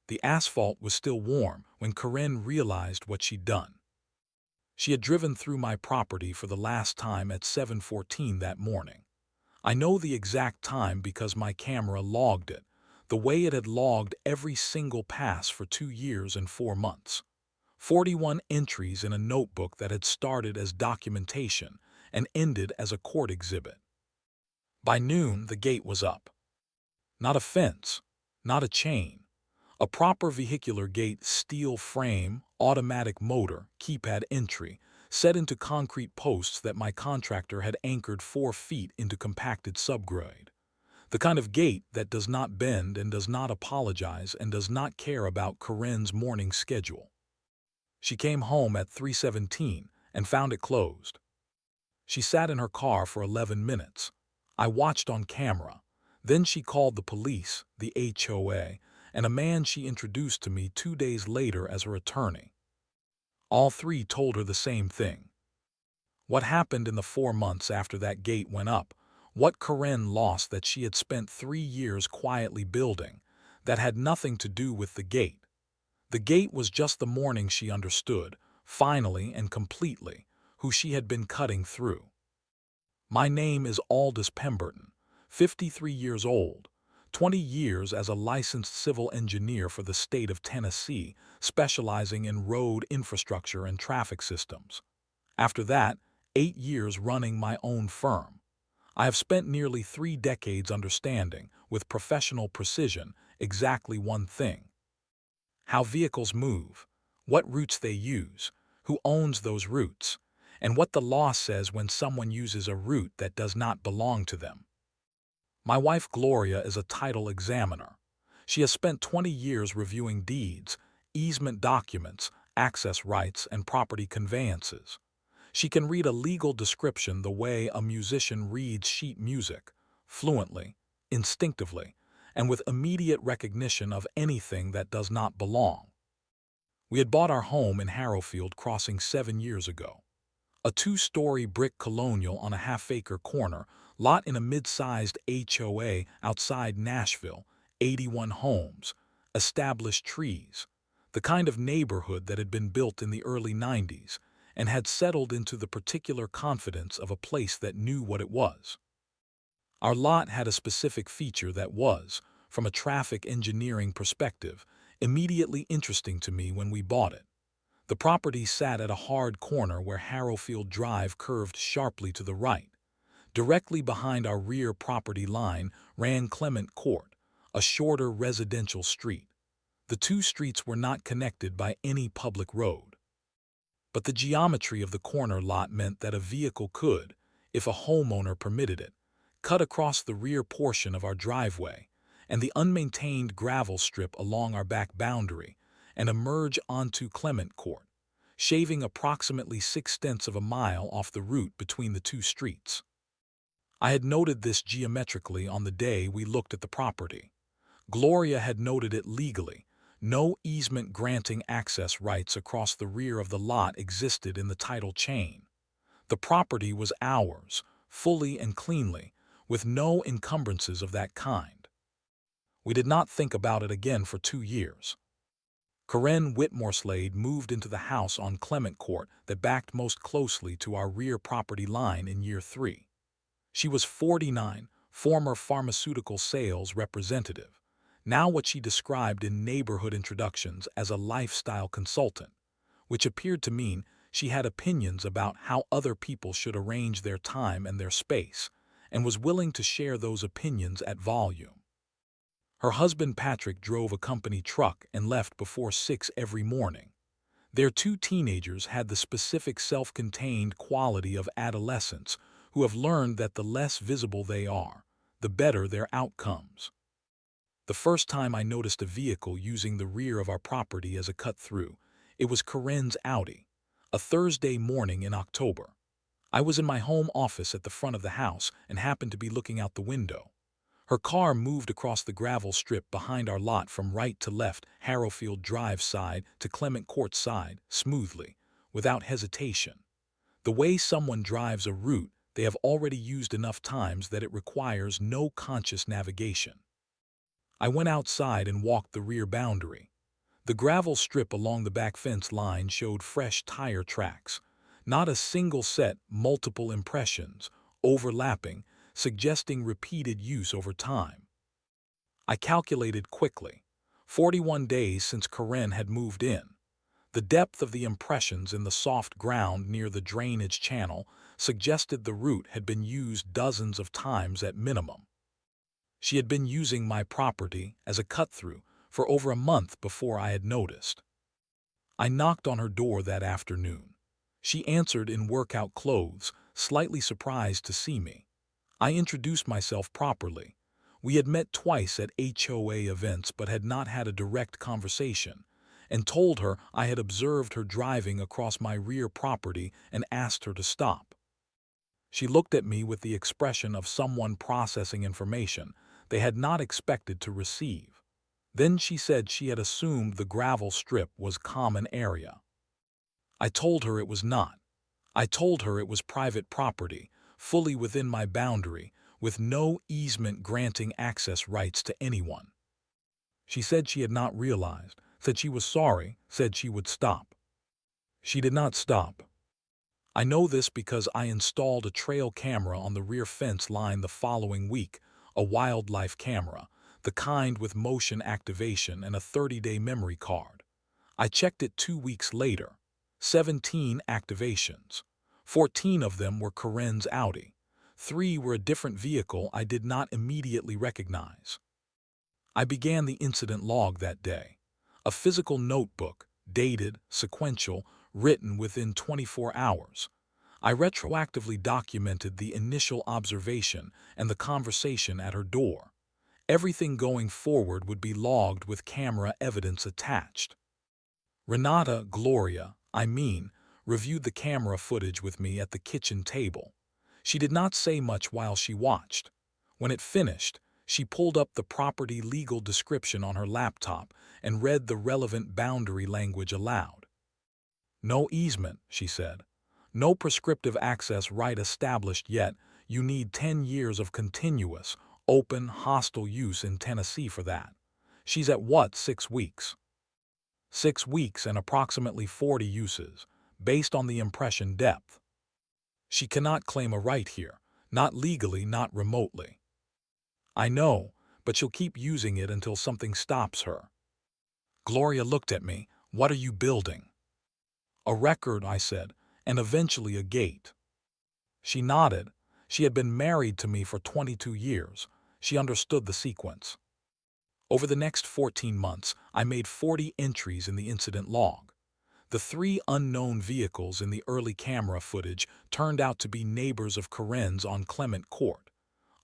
The asphalt was still warm when Corinne realized what she'd done. She had driven through my property for the last time at 7:14 that morning. I know the exact time because my camera logged it, the way it had logged every single pass for 2 years and 4 months. 41 entries in a notebook that had started as documentation and ended as a court exhibit. By noon, the gate was up. Not a fence, not a chain. A proper vehicular gate, steel frame, automatic motor, keypad entry, set into concrete posts that my contractor had anchored 4 feet into compacted subgrade. The kind of gate that does not bend and does not apologize and does not care about Corinne's morning schedule. She came home at 3:17 and found it closed. She sat in her car for 11 minutes. I watched on camera. Then she called the police, the HOA, and a man she introduced to me 2 days later as her attorney. All three told her the same thing. What happened in the 4 months after that gate went up, what Corinne lost that she had spent 3 years quietly building, that had nothing to do with the gate. The gate was just the morning she understood, finally and completely, who she had been cutting through. My name is Aldous Pemberton, 53 years old, 20 years as a licensed civil engineer for the state of Tennessee, specializing in road infrastructure and traffic systems. After that, 8 years running my own firm. I have spent nearly 3 decades understanding, with professional precision, exactly one thing: how vehicles move, what routes they use, who owns those routes, and what the law says when someone uses a route that does not belong to them. My wife Gloria is a title examiner. She has spent 20 years reviewing deeds, easement documents, access rights, and property conveyances. She can read a legal description the way a musician reads sheet music, fluently, instinctively, and with immediate recognition of anything that does not belong. We had bought our home in Harrowfield Crossing 7 years ago. A 2-story brick colonial on a half-acre corner lot in a mid-sized HOA outside Nashville, 81 homes, established trees, the kind of neighborhood that had been built in the early 90s and had settled into the particular confidence of a place that knew what it was. Our lot had a specific feature that was, from a traffic engineering perspective, immediately interesting to me when we bought it. The property sat at a hard corner where Harrowfield Drive curved sharply to the right. Directly behind our rear property line ran Clement Court, a shorter residential street. The 2 streets were not connected by any public road. But the geometry of the corner lot meant that a vehicle could, if a homeowner permitted it, cut across the rear portion of our driveway and the unmaintained gravel strip along our back boundary and emerge onto Clement Court, shaving approximately 6/10 of a mile off the route between the 2 streets. I had noted this geometrically on the day we looked at the property. Gloria had noted it legally. No easement granting access rights across the rear of the lot existed in the title chain. The property was ours, fully and cleanly, with no encumbrances of that kind. We did not think about it again for 2 years. Corinne Whitmoreslade moved into the house on Clement Court that backed most closely to our rear property line in year 3. She was 49, former pharmaceutical sales representative, now what she described in neighborhood introductions as a lifestyle consultant, which appeared to mean she had opinions about how other people should arrange their time and their space, and was willing to share those opinions at volume. Her husband Patrick drove a company truck and left before 6 every morning. Their 2 teenagers had the specific self-contained quality of adolescents who have learned that the less visible they are, the better their outcomes. The first time I noticed a vehicle using the rear of our property as a cut-through, it was Corinne's Audi, a Thursday morning in October. I was in my home office at the front of the house and happened to be looking out the window. Her car moved across the gravel strip behind our lot from right to left, Harrowfield Drive side to Clement Court side, smoothly, without hesitation. The way someone drives a route they have already used enough times that it requires no conscious navigation. I went outside and walked the rear boundary. The gravel strip along the back fence line showed fresh tire tracks. Not a single set, multiple impressions, overlapping, suggesting repeated use over time. I calculated quickly. 41 days since Karen had moved in. The depth of the impressions in the soft ground near the drainage channel suggested the route had been used dozens of times at minimum. She had been using my property as a cut-through for over a month before I had noticed. I knocked on her door that afternoon. She answered in workout clothes, slightly surprised to see me. I introduced myself properly. We had met twice at HOA events but had not had a direct conversation, and told her I had observed her driving across my rear property and asked her to stop. She looked at me with the expression of someone processing information they had not expected to receive. Then she said she had assumed the gravel strip was common area. I told her it was not. I told her it was private property, fully within my boundary, with no easement granting access rights to anyone. She said she had not realized, said she was sorry, said she would stop. She did not stop. I know this because I installed a trail camera on the rear fence line the following week, a wildlife camera, the kind with motion activation and a 30-day memory card. I checked it 2 weeks later. 17 activations. 14 of them were Karen's Audi. 3 were a different vehicle I did not immediately recognize. I began the incident log that day. A physical notebook, dated, sequential, written within 24 hours. I retroactively documented the initial observation and the conversation at her door. Everything going forward would be logged with camera evidence attached. Gloria, reviewed the camera footage with me at the kitchen table. She did not say much while she watched. When it finished, she pulled up the property legal description on her laptop and read the relevant boundary language aloud. No easement, she said. No prescriptive access right established yet. You need 10 years of continuous, open, hostile use in Tennessee for that. She's at what, 6 weeks? 6 weeks and approximately 40 uses, based on the impression depth. She cannot claim a right here, not legally, not remotely. I know, but she'll keep using it until something stops her. Gloria looked at me. What are you building? A record, I said, and eventually a gate. She nodded. She had been married to me for 22 years. She understood the sequence. Over the next 14 months, I made 40 entries in the incident log. The 3 unknown vehicles in the early camera footage turned out to be neighbors of Karen's on Clement Court.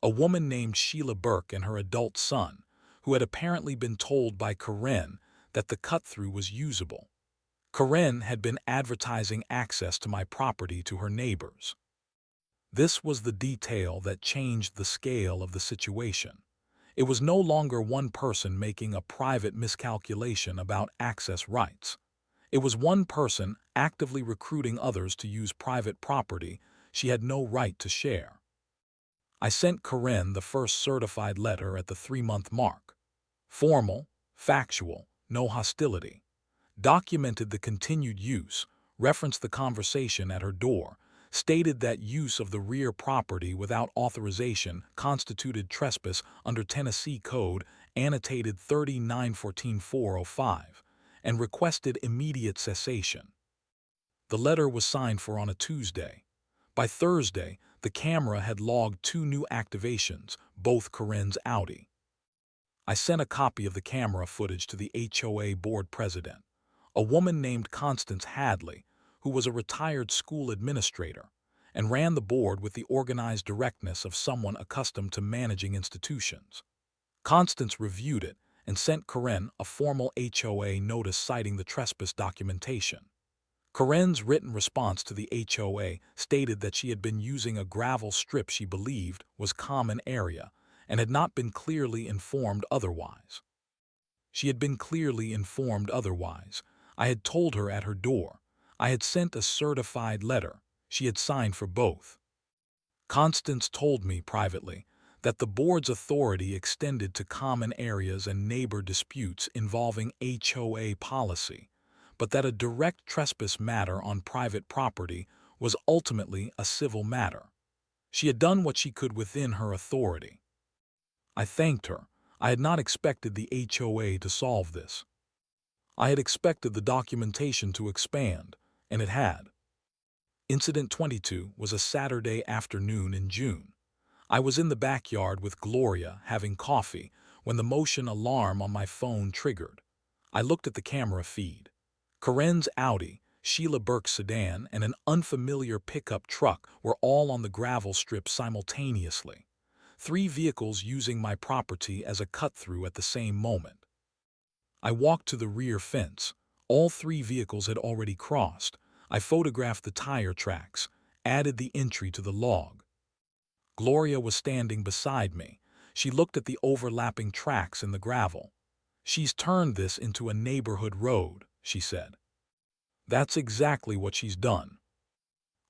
A woman named Sheila Burke and her adult son, who had apparently been told by Karen that the cut-through was usable. Karen had been advertising access to my property to her neighbors. This was the detail that changed the scale of the situation. It was no longer one person making a private miscalculation about access rights. It was one person actively recruiting others to use private property she had no right to share. I sent Karen the first certified letter at the 3-month mark. Formal, factual, no hostility. Documented the continued use, referenced the conversation at her door, stated that use of the rear property without authorization constituted trespass under Tennessee Code annotated 39-14-405, and requested immediate cessation. The letter was signed for on a Tuesday. By Thursday, the camera had logged 2 new activations, both Karen's Audi. I sent a copy of the camera footage to the HOA board president, a woman named Constance Hadley, who was a retired school administrator, and ran the board with the organized directness of someone accustomed to managing institutions. Constance reviewed it and sent Karen a formal HOA notice citing the trespass documentation. Karen's written response to the HOA stated that she had been using a gravel strip she believed was common area and had not been clearly informed otherwise. She had been clearly informed otherwise. I had told her at her door. I had sent a certified letter. She had signed for both. Constance told me privately that the board's authority extended to common areas and neighbor disputes involving HOA policy, but that a direct trespass matter on private property was ultimately a civil matter. She had done what she could within her authority. I thanked her. I had not expected the HOA to solve this. I had expected the documentation to expand, and it had. Incident 22 was a Saturday afternoon in June. I was in the backyard with Gloria having coffee when the motion alarm on my phone triggered. I looked at the camera feed. Corinne's Audi, Sheila Burke's sedan, and an unfamiliar pickup truck were all on the gravel strip simultaneously. 3 vehicles using my property as a cut-through at the same moment. I walked to the rear fence. All 3 vehicles had already crossed. I photographed the tire tracks, added the entry to the log. Gloria was standing beside me. She looked at the overlapping tracks in the gravel. "She's turned this into a neighborhood road," she said. "That's exactly what she's done."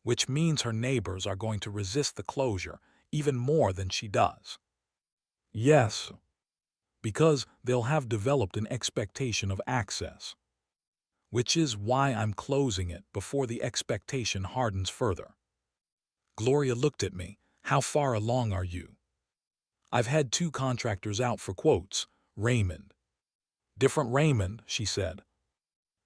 Which means her neighbors are going to resist the closure even more than she does. Yes, because they'll have developed an expectation of access. Which is why I'm closing it before the expectation hardens further. Gloria looked at me. "How far along are you?" "I've had 2 contractors out for quotes. Raymond." "Different Raymond," she said.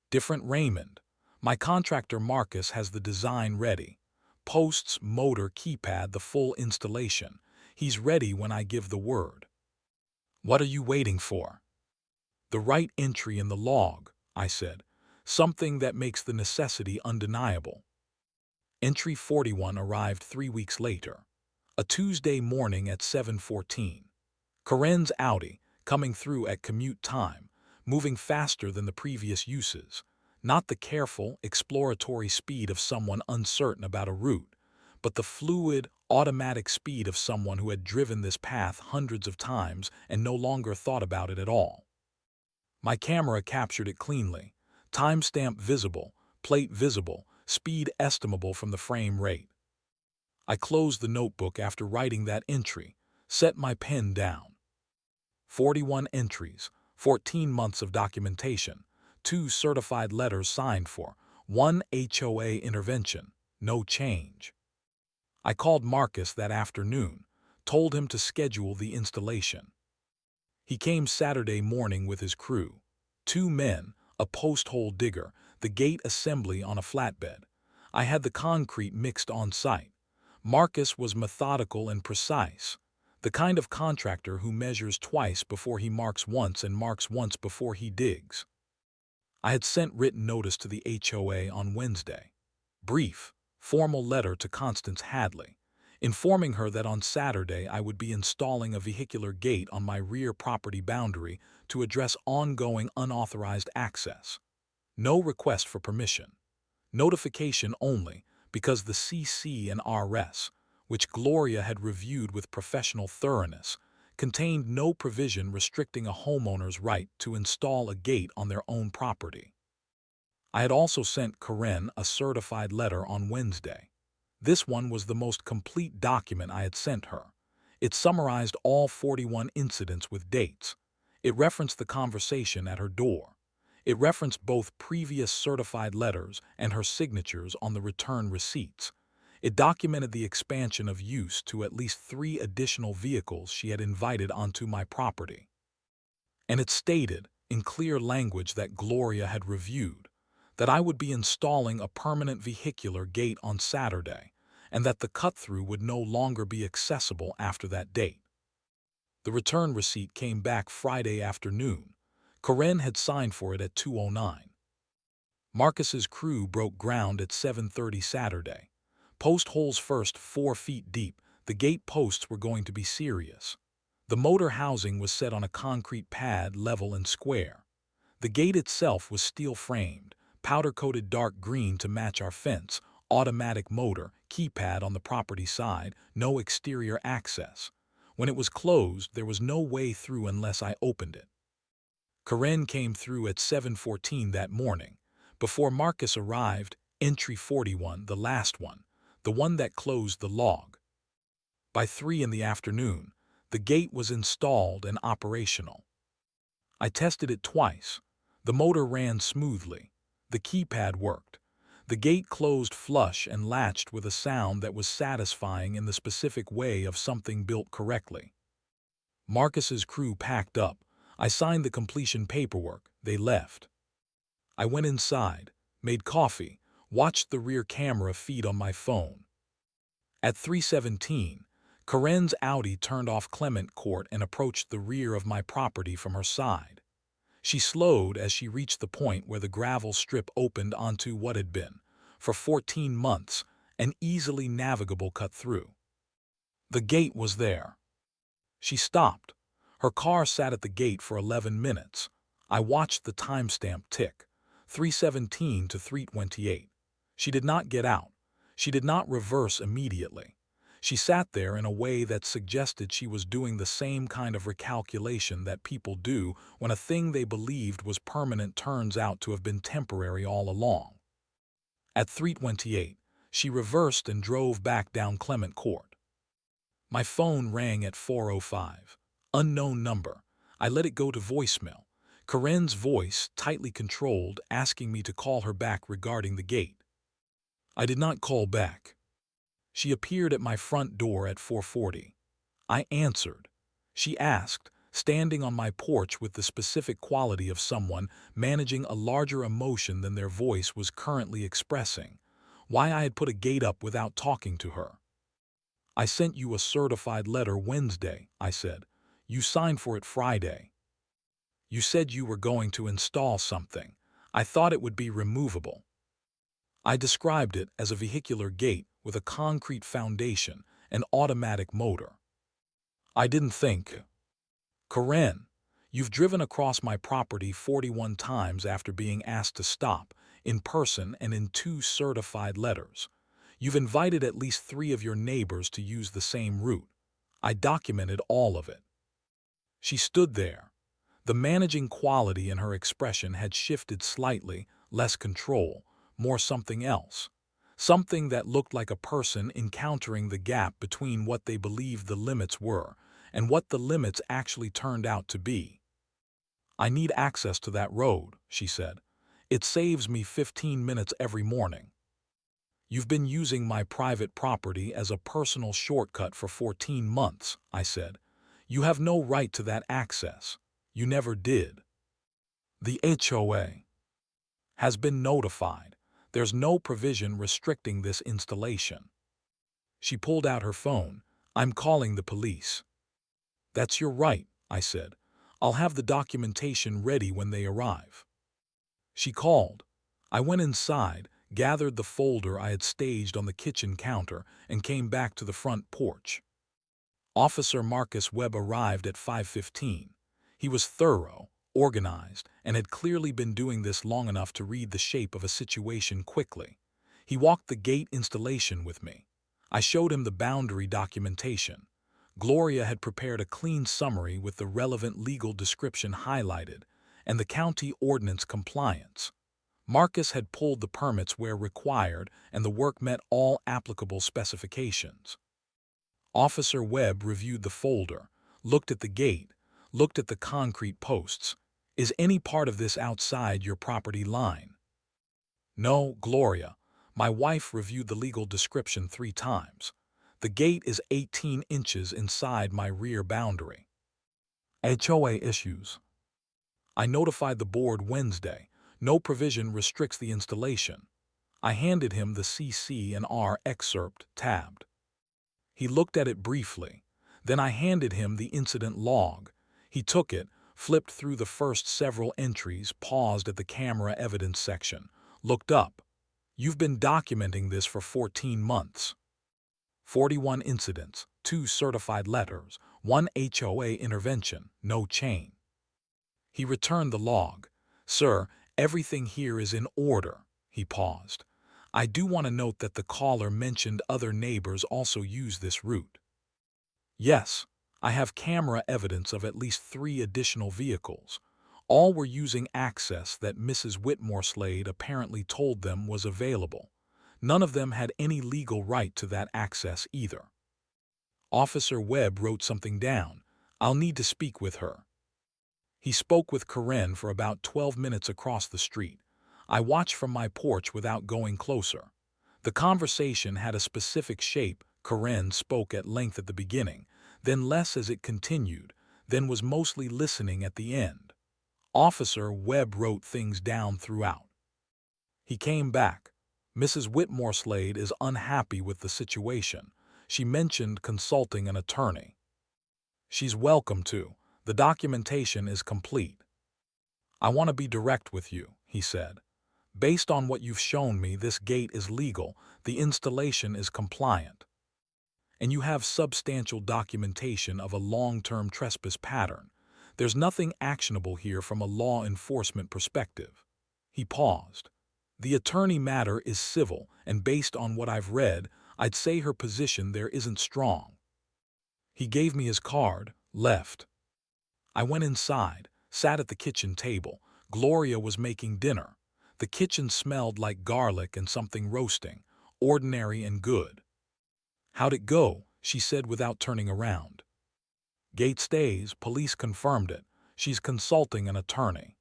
"Different Raymond. My contractor Marcus has the design ready. Posts, motor, keypad, the full installation. He's ready when I give the word." "What are you waiting for?" "The right entry in the log," I said. "Something that makes the necessity undeniable." Entry 41 arrived 3 weeks later. A Tuesday morning at 7:14. Corinne's Audi, coming through at commute time, moving faster than the previous uses. Not the careful, exploratory speed of someone uncertain about a route, but the fluid, automatic speed of someone who had driven this path hundreds of times and no longer thought about it at all. My camera captured it cleanly. Timestamp visible, plate visible, speed estimable from the frame rate. I closed the notebook after writing that entry, set my pen down. 41 entries, 14 months of documentation, 2 certified letters signed for, 1 HOA intervention, no change. I called Marcus that afternoon, told him to schedule the installation. He came Saturday morning with his crew. 2 men, a post hole digger, the gate assembly on a flatbed. I had the concrete mixed on site. Marcus was methodical and precise, the kind of contractor who measures twice before he marks once and marks once before he digs. I had sent written notice to the HOA on Wednesday. Brief, formal letter to Constance Hadley, informing her that on Saturday I would be installing a vehicular gate on my rear property boundary to address ongoing unauthorized access. No request for permission. Notification only, because the CC and RS, which Gloria had reviewed with professional thoroughness, contained no provision restricting a homeowner's right to install a gate on their own property. I had also sent Corinne a certified letter on Wednesday. This one was the most complete document I had sent her. It summarized all 41 incidents with dates. It referenced the conversation at her door. It referenced both previous certified letters and her signatures on the return receipts. It documented the expansion of use to at least 3 additional vehicles she had invited onto my property. And it stated, in clear language that Gloria had reviewed, that I would be installing a permanent vehicular gate on Saturday, and that the cut-through would no longer be accessible after that date. The return receipt came back Friday afternoon. Corinne had signed for it at 2:09. Marcus's crew broke ground at 7:30 Saturday. Post holes first 4 feet deep, the gate posts were going to be serious. The motor housing was set on a concrete pad level and square. The gate itself was steel-framed, powder-coated dark green to match our fence, automatic motor, keypad on the property side, no exterior access. When it was closed, there was no way through unless I opened it. Corinne came through at 7:14 that morning. Before Marcus arrived, entry 41, the last one, the one that closed the log. By 3 in the afternoon, The gate was installed and operational. I tested it twice. The motor ran smoothly. The keypad worked. The gate closed flush and latched with a sound that was satisfying in the specific way of something built correctly. Marcus's crew packed up. I signed the completion paperwork. They left. I went inside, made coffee, watched the rear camera feed on my phone. At 3:17, Karen's Audi turned off Clement Court and approached the rear of my property from her side. She slowed as she reached the point where the gravel strip opened onto what had been, for 14 months, an easily navigable cut-through. The gate was there. She stopped. Her car sat at the gate for 11 minutes. I watched the timestamp tick, 3:17 to 3:28. She did not get out. She did not reverse immediately. She sat there in a way that suggested she was doing the same kind of recalculation that people do when a thing they believed was permanent turns out to have been temporary all along. At 3:28, she reversed and drove back down Clement Court. My phone rang at 4:05. Unknown number. I let it go to voicemail. Karen's voice, tightly controlled, asking me to call her back regarding the gate. I did not call back. She appeared at my front door at 4:40. I answered. She asked, standing on my porch with the specific quality of someone managing a larger emotion than their voice was currently expressing, why I had put a gate up without talking to her. I sent you a certified letter Wednesday, I said. You signed for it Friday. You said you were going to install something. I thought it would be removable. I described it as a vehicular gate with a concrete foundation and automatic motor. I didn't think. Karen, you've driven across my property 41 times after being asked to stop, in person and in 2 certified letters. You've invited at least 3 of your neighbors to use the same route. I documented all of it. She stood there. The managing quality in her expression had shifted slightly, less control, more something else. Something that looked like a person encountering the gap between what they believed the limits were and what the limits actually turned out to be. I need access to that road, she said. It saves me 15 minutes every morning. You've been using my private property as a personal shortcut for 14 months, I said. You have no right to that access. You never did. The HOA has been notified. There's no provision restricting this installation. She pulled out her phone. I'm calling the police. That's your right, I said. I'll have the documentation ready when they arrive. She called. I went inside, gathered the folder I had staged on the kitchen counter, and came back to the front porch. Officer Marcus Webb arrived at 5:15. He was thorough, organized, and had clearly been doing this long enough to read the shape of a situation quickly. He walked the gate installation with me. I showed him the boundary documentation. Gloria had prepared a clean summary with the relevant legal description highlighted, and the county ordinance compliance. Marcus had pulled the permits where required, and the work met all applicable specifications. Officer Webb reviewed the folder, looked at the gate, looked at the concrete posts. Is any part of this outside your property line? No, Gloria. My wife reviewed the legal description 3 times. The gate is 18 inches inside my rear boundary. HOA issues. I notified the board Wednesday. No provision restricts the installation. I handed him the CC&R excerpt tabbed. He looked at it briefly. Then I handed him the incident log. He took it, flipped through the first several entries, paused at the camera evidence section, looked up. You've been documenting this for 14 months. 41 incidents, 2 certified letters, 1 HOA intervention, no chain. He returned the log. Sir, everything here is in order. He paused. I do want to note that the caller mentioned other neighbors also use this route. Yes, I have camera evidence of at least 3 additional vehicles. All were using access that Mrs. Whitmore Slade apparently told them was available. None of them had any legal right to that access either. Officer Webb wrote something down. I'll need to speak with her. He spoke with Karen for about 12 minutes across the street. I watched from my porch without going closer. The conversation had a specific shape. Karen spoke at length at the beginning, then less as it continued, then was mostly listening at the end. Officer Webb wrote things down throughout. He came back. Mrs. Whitmore Slade is unhappy with the situation. She mentioned consulting an attorney. She's welcome to. The documentation is complete. I want to be direct with you, he said. Based on what you've shown me, this gate is legal, the installation is compliant, and you have substantial documentation of a long-term trespass pattern. There's nothing actionable here from a law enforcement perspective. He paused. The attorney matter is civil, and based on what I've read, I'd say her position there isn't strong. He gave me his card, left. I went inside, sat at the kitchen table. Gloria was making dinner. The kitchen smelled like garlic and something roasting, ordinary and good. How'd it go? She said without turning around. Gate stays, police confirmed it. She's consulting an attorney.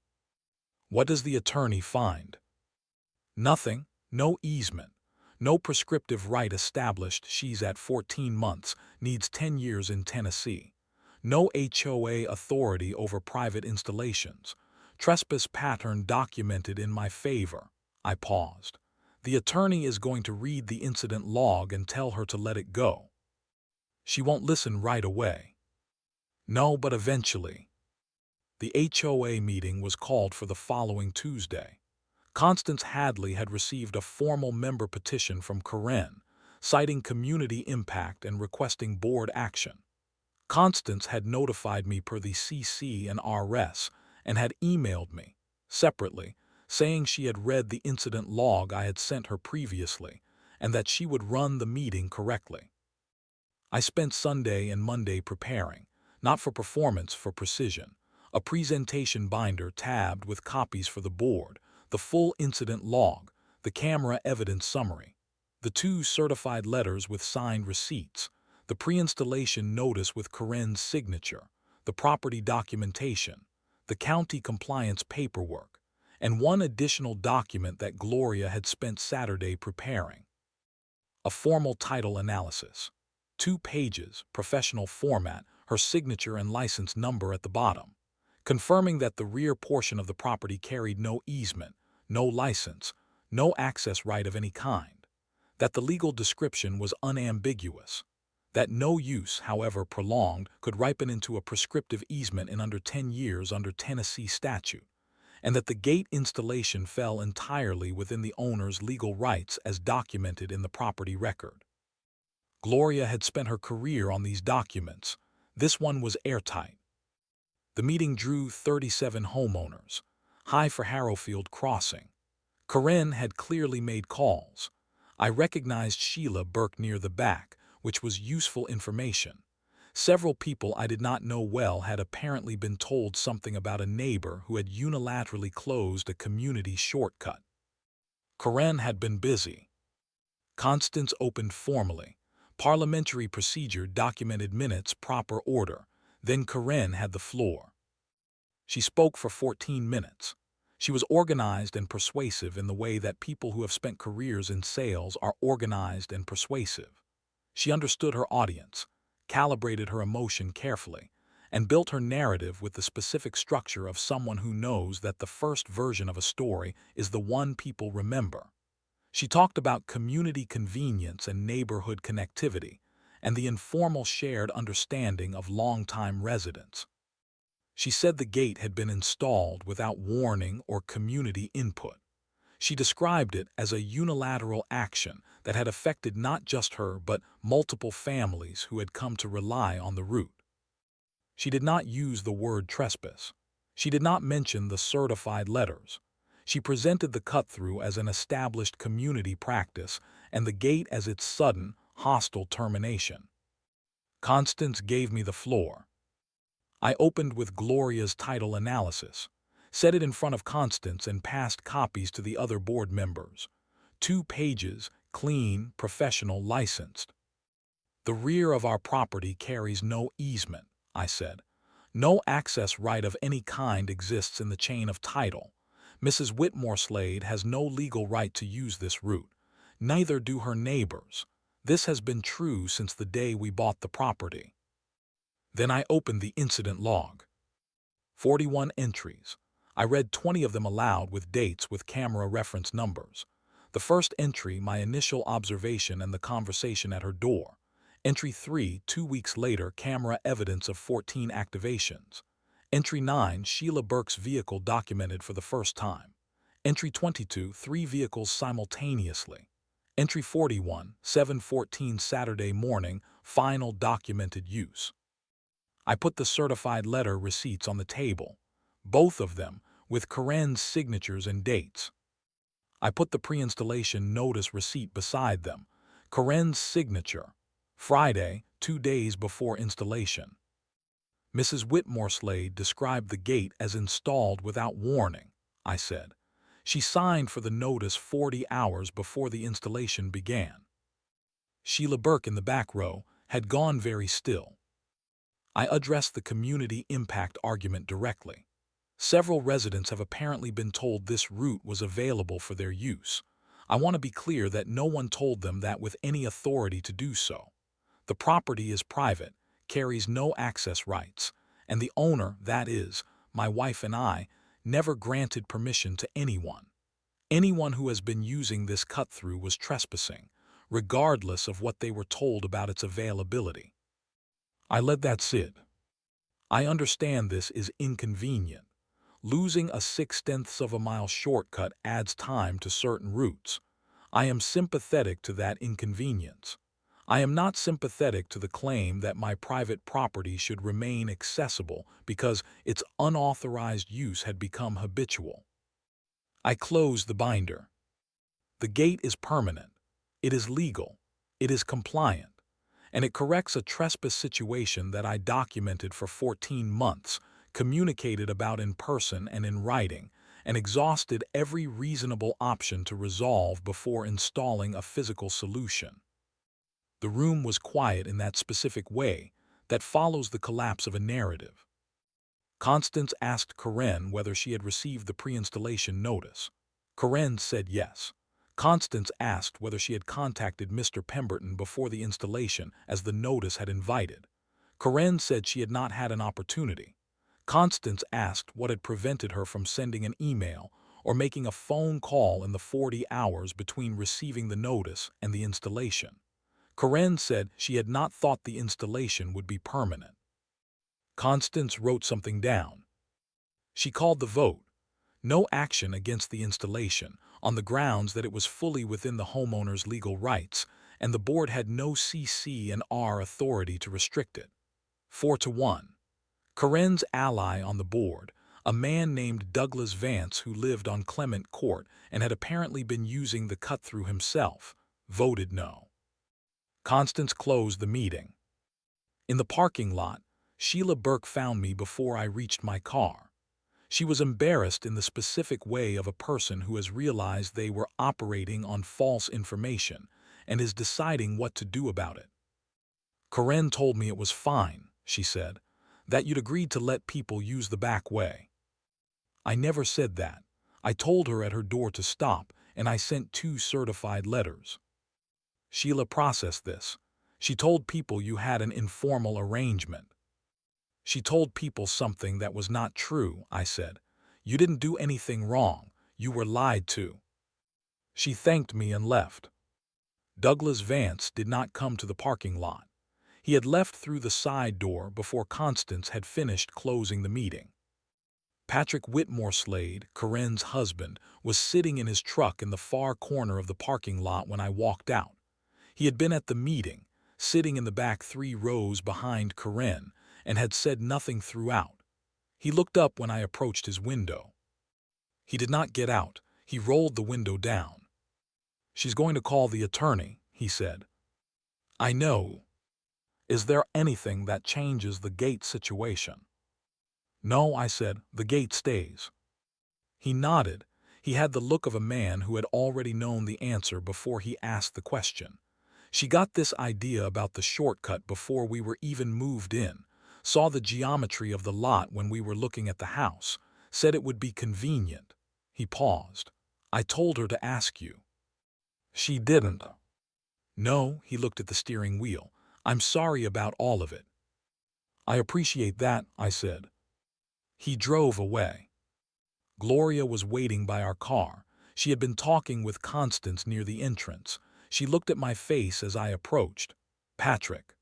What does the attorney find? Nothing, no easement, no prescriptive right established. She's at 14 months, needs 10 years in Tennessee. No HOA authority over private installations. Trespass pattern documented in my favor. I paused. The attorney is going to read the incident log and tell her to let it go. She won't listen right away. No, but eventually. The HOA meeting was called for the following Tuesday. Constance Hadley had received a formal member petition from Karen, citing community impact and requesting board action. Constance had notified me per the CC and RS and had emailed me, separately, saying she had read the incident log I had sent her previously and that she would run the meeting correctly. I spent Sunday and Monday preparing, not for performance, for precision, a presentation binder tabbed with copies for the board, the full incident log, the camera evidence summary, the 2 certified letters with signed receipts, the pre-installation notice with Karen's signature, the property documentation, the county compliance paperwork, and 1 additional document that Gloria had spent Saturday preparing. A formal title analysis. 2 pages, professional format, her signature and license number at the bottom, confirming that the rear portion of the property carried no easement, no license, no access right of any kind, that the legal description was unambiguous, that no use, however prolonged, could ripen into a prescriptive easement in under 10 years under Tennessee statute, and that the gate installation fell entirely within the owner's legal rights as documented in the property record. Gloria had spent her career on these documents. This one was airtight. The meeting drew 37 homeowners, high for Harrowfield Crossing. Karen had clearly made calls. I recognized Sheila Burke near the back, which was useful information. Several people I did not know well had apparently been told something about a neighbor who had unilaterally closed a community shortcut. Karen had been busy. Constance opened formally. Parliamentary procedure, documented minutes, proper order. Then Karen had the floor. She spoke for 14 minutes. She was organized and persuasive in the way that people who have spent careers in sales are organized and persuasive. She understood her audience, calibrated her emotion carefully, and built her narrative with the specific structure of someone who knows that the first version of a story is the one people remember. She talked about community convenience and neighborhood connectivity, and the informal shared understanding of longtime residents. She said the gate had been installed without warning or community input. She described it as a unilateral action that had affected not just her but multiple families who had come to rely on the route. She did not use the word trespass. She did not mention the certified letters. She presented the cut-through as an established community practice and the gate as its sudden, hostile termination. Constance gave me the floor. I opened with Gloria's title analysis, set it in front of Constance and passed copies to the other board members. 2 pages, clean, professional, licensed. The rear of our property carries no easement, I said. No access right of any kind exists in the chain of title. Mrs. Whitmore Slade has no legal right to use this route. Neither do her neighbors. This has been true since the day we bought the property. Then I opened the incident log. 41 entries. I read 20 of them aloud with dates with camera reference numbers. The first entry, my initial observation and the conversation at her door. Entry 3, 2 weeks later, camera evidence of 14 activations. Entry 9, Sheila Burke's vehicle documented for the first time. Entry 22, 3 vehicles simultaneously. Entry 41, 7:14 Saturday morning, final documented use. I put the certified letter receipts on the table, both of them with Corinne's signatures and dates. I put the pre-installation notice receipt beside them, Corinne's signature, Friday, 2 days before installation. Mrs. Whitmore Slade described the gate as installed without warning, I said. She signed for the notice 40 hours before the installation began. Sheila Burke in the back row had gone very still. I addressed the community impact argument directly. Several residents have apparently been told this route was available for their use. I want to be clear that no one told them that with any authority to do so. The property is private, carries no access rights, and the owner, that is, my wife and I, never granted permission to anyone. Anyone who has been using this cut-through was trespassing, regardless of what they were told about its availability. I let that sit. I understand this is inconvenient. Losing a 0.6 of a mile shortcut adds time to certain routes. I am sympathetic to that inconvenience. I am not sympathetic to the claim that my private property should remain accessible because its unauthorized use had become habitual. I closed the binder. The gate is permanent. It is legal. It is compliant. And it corrects a trespass situation that I documented for 14 months, communicated about in person and in writing, and exhausted every reasonable option to resolve before installing a physical solution. The room was quiet in that specific way that follows the collapse of a narrative. Constance asked Corinne whether she had received the pre-installation notice. Corinne said yes. Constance asked whether she had contacted Mr. Pemberton before the installation as the notice had invited. Corinne said she had not had an opportunity. Constance asked what had prevented her from sending an email or making a phone call in the 40 hours between receiving the notice and the installation. Corinne said she had not thought the installation would be permanent. Constance wrote something down. She called the vote. No action against the installation, on the grounds that it was fully within the homeowner's legal rights, and the board had no CC&R authority to restrict it. 4-1. Corinne's ally on the board, a man named Douglas Vance who lived on Clement Court and had apparently been using the cut-through himself, voted no. Constance closed the meeting. In the parking lot, Sheila Burke found me before I reached my car. She was embarrassed in the specific way of a person who has realized they were operating on false information and is deciding what to do about it. Corinne told me it was fine, she said, that you'd agreed to let people use the back way. I never said that. I told her at her door to stop, and I sent 2 certified letters. Sheila processed this. She told people you had an informal arrangement. She told people something that was not true, I said. You didn't do anything wrong. You were lied to. She thanked me and left. Douglas Vance did not come to the parking lot. He had left through the side door before Constance had finished closing the meeting. Patrick Whitmore Slade, Corinne's husband, was sitting in his truck in the far corner of the parking lot when I walked out. He had been at the meeting, sitting in the back 3 rows behind Corinne, and had said nothing throughout. He looked up when I approached his window. He did not get out. He rolled the window down. She's going to call the attorney, he said. I know. Is there anything that changes the gate situation? No, I said, the gate stays. He nodded. He had the look of a man who had already known the answer before he asked the question. She got this idea about the shortcut before we were even moved in, saw the geometry of the lot when we were looking at the house, said it would be convenient. He paused. I told her to ask you. She didn't. No, he looked at the steering wheel. I'm sorry about all of it. I appreciate that, I said. He drove away. Gloria was waiting by our car. She had been talking with Constance near the entrance. She looked at my face as I approached. Patrick.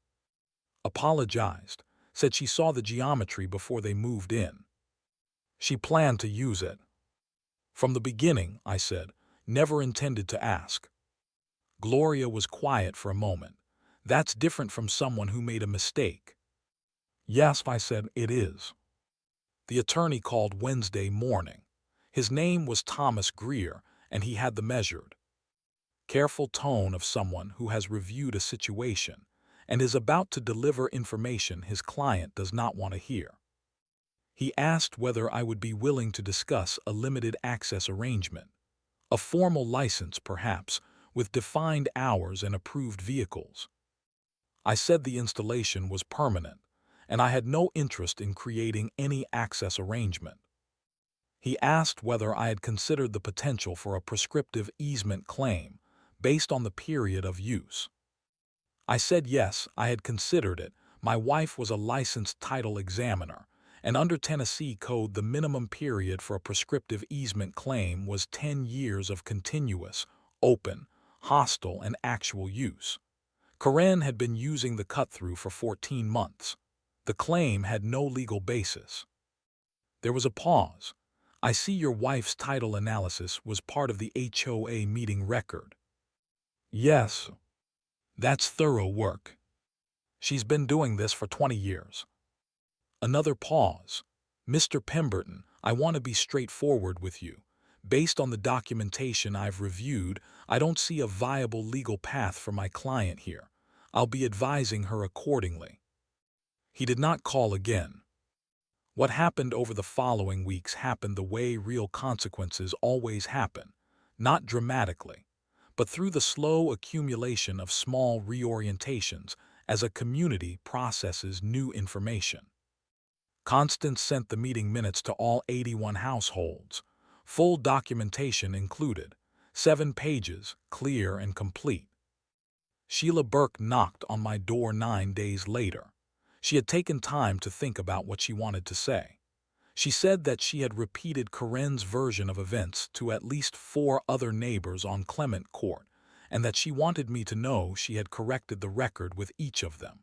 Apologized. Said she saw the geometry before they moved in. She planned to use it. From the beginning, I said, never intended to ask. Gloria was quiet for a moment. That's different from someone who made a mistake. Yes, I said, it is. The attorney called Wednesday morning. His name was Thomas Greer, and he had the measured, careful tone of someone who has reviewed a situation and is about to deliver information his client does not want to hear. He asked whether I would be willing to discuss a limited access arrangement, a formal license perhaps, with defined hours and approved vehicles. I said the installation was permanent, and I had no interest in creating any access arrangement. He asked whether I had considered the potential for a prescriptive easement claim based on the period of use. I said yes, I had considered it. My wife was a licensed title examiner, and under Tennessee Code the minimum period for a prescriptive easement claim was 10 years of continuous, open, hostile, and actual use. Karen had been using the cut-through for 14 months. The claim had no legal basis. There was a pause. I see your wife's title analysis was part of the HOA meeting record. Yes. That's thorough work. She's been doing this for 20 years. Another pause. Mr. Pemberton, I want to be straightforward with you. Based on the documentation I've reviewed, I don't see a viable legal path for my client here. I'll be advising her accordingly. He did not call again. What happened over the following weeks happened the way real consequences always happen, not dramatically, but through the slow accumulation of small reorientations as a community processes new information. Constance sent the meeting minutes to all 81 households, full documentation included, 7 pages, clear and complete. Sheila Burke knocked on my door 9 days later. She had taken time to think about what she wanted to say. She said that she had repeated Karen's version of events to at least 4 other neighbors on Clement Court, and that she wanted me to know she had corrected the record with each of them.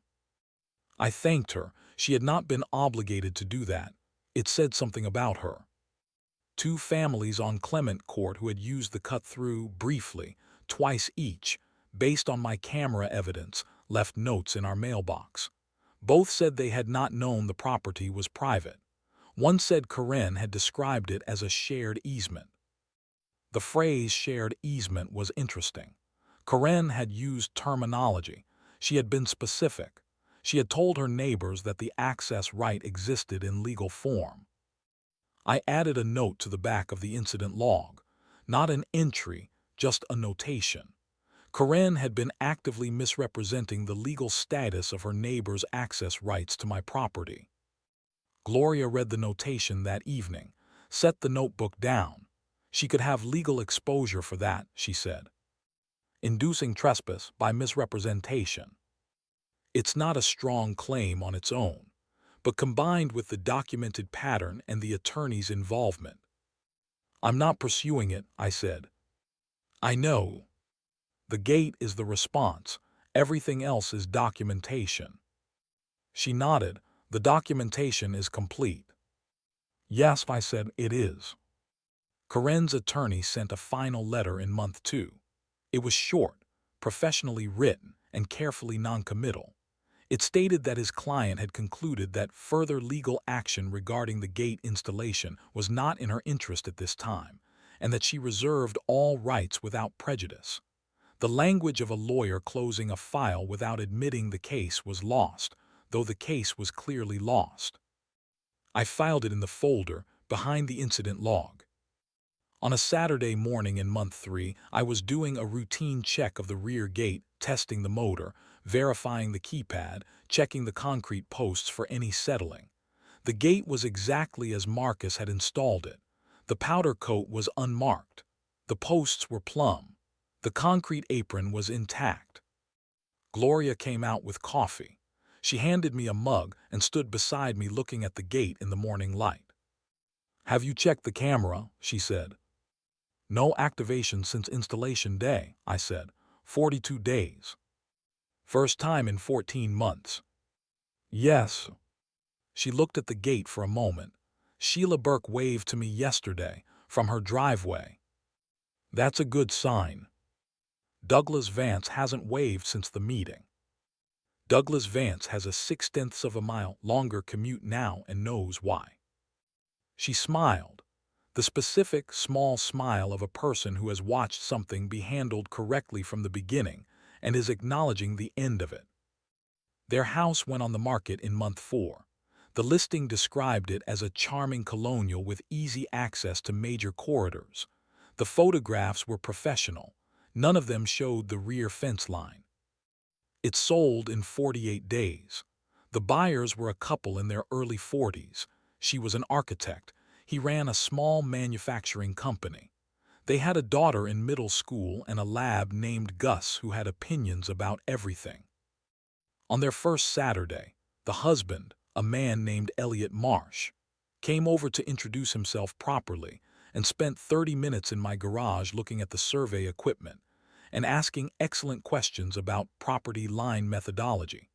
I thanked her. She had not been obligated to do that. It said something about her. 2 families on Clement Court who had used the cut-through briefly, twice each, based on my camera evidence, left notes in our mailbox. Both said they had not known the property was private. One said Karen had described it as a shared easement. The phrase shared easement was interesting. Karen had used terminology. She had been specific. She had told her neighbors that the access right existed in legal form. I added a note to the back of the incident log. Not an entry, just a notation. Karen had been actively misrepresenting the legal status of her neighbor's access rights to my property. Gloria read the notation that evening, set the notebook down. She could have legal exposure for that, she said. Inducing trespass by misrepresentation. It's not a strong claim on its own, but combined with the documented pattern and the attorney's involvement. I'm not pursuing it, I said. I know. The gate is the response. Everything else is documentation. She nodded. The documentation is complete. Yes, I said, it is. Karen's attorney sent a final letter in month 2. It was short, professionally written, and carefully noncommittal. It stated that his client had concluded that further legal action regarding the gate installation was not in her interest at this time, and that she reserved all rights without prejudice. The language of a lawyer closing a file without admitting the case was lost, though the case was clearly lost. I filed it in the folder behind the incident log. On a Saturday morning in month 3, I was doing a routine check of the rear gate, testing the motor, verifying the keypad, checking the concrete posts for any settling. The gate was exactly as Marcus had installed it. The powder coat was unmarked. The posts were plumb. The concrete apron was intact. Gloria came out with coffee. She handed me a mug and stood beside me looking at the gate in the morning light. "Have you checked the camera?" she said. "No activation since installation day," I said. 42 days. "First time in 14 months." "Yes." She looked at the gate for a moment. "Sheila Burke waved to me yesterday, from her driveway." "That's a good sign." "Douglas Vance hasn't waved since the meeting." "Douglas Vance has a 6/10 of a mile longer commute now and knows why." She smiled. The specific, small smile of a person who has watched something be handled correctly from the beginning and is acknowledging the end of it. Their house went on the market in month 4. The listing described it as a charming colonial with easy access to major corridors. The photographs were professional. None of them showed the rear fence line. It sold in 48 days. The buyers were a couple in their early 40s. She was an architect. He ran a small manufacturing company. They had a daughter in middle school and a lab named Gus who had opinions about everything. On their first Saturday, the husband, a man named Elliot Marsh, came over to introduce himself properly and spent 30 minutes in my garage looking at the survey equipment and asking excellent questions about property line methodology.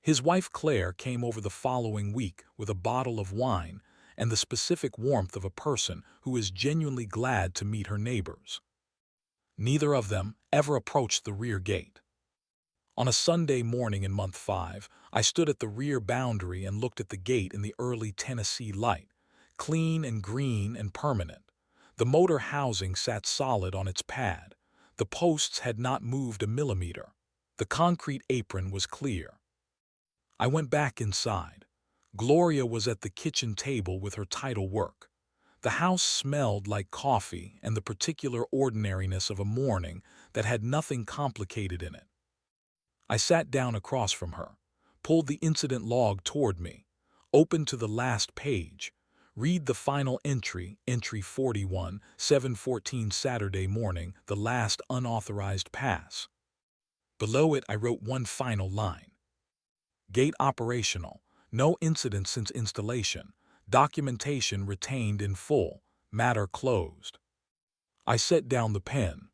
His wife Claire came over the following week with a bottle of wine and the specific warmth of a person who is genuinely glad to meet her neighbors. Neither of them ever approached the rear gate. On a Sunday morning in month 5, I stood at the rear boundary and looked at the gate in the early Tennessee light, clean and green and permanent. The motor housing sat solid on its pad. The posts had not moved a millimeter. The concrete apron was clear. I went back inside. Gloria was at the kitchen table with her title work. The house smelled like coffee and the particular ordinariness of a morning that had nothing complicated in it. I sat down across from her, pulled the incident log toward me, opened to the last page, read the final entry, entry 41, 7:14 Saturday morning, the last unauthorized pass. Below it I wrote one final line. Gate operational, no incident since installation, documentation retained in full, matter closed. I set down the pen.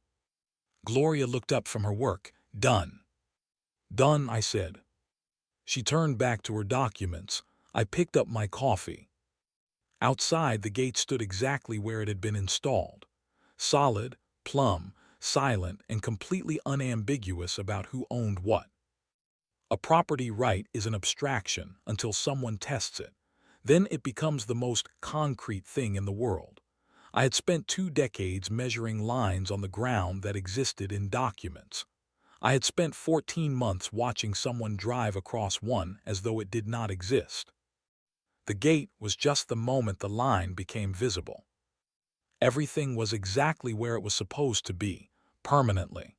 Gloria looked up from her work. "Done." "Done," I said. She turned back to her documents. I picked up my coffee. Outside, the gate stood exactly where it had been installed. Solid, plumb, silent, and completely unambiguous about who owned what. A property right is an abstraction until someone tests it. Then it becomes the most concrete thing in the world. I had spent 2 decades measuring lines on the ground that existed in documents. I had spent 14 months watching someone drive across one as though it did not exist. The gate was just the moment the line became visible. Everything was exactly where it was supposed to be, permanently.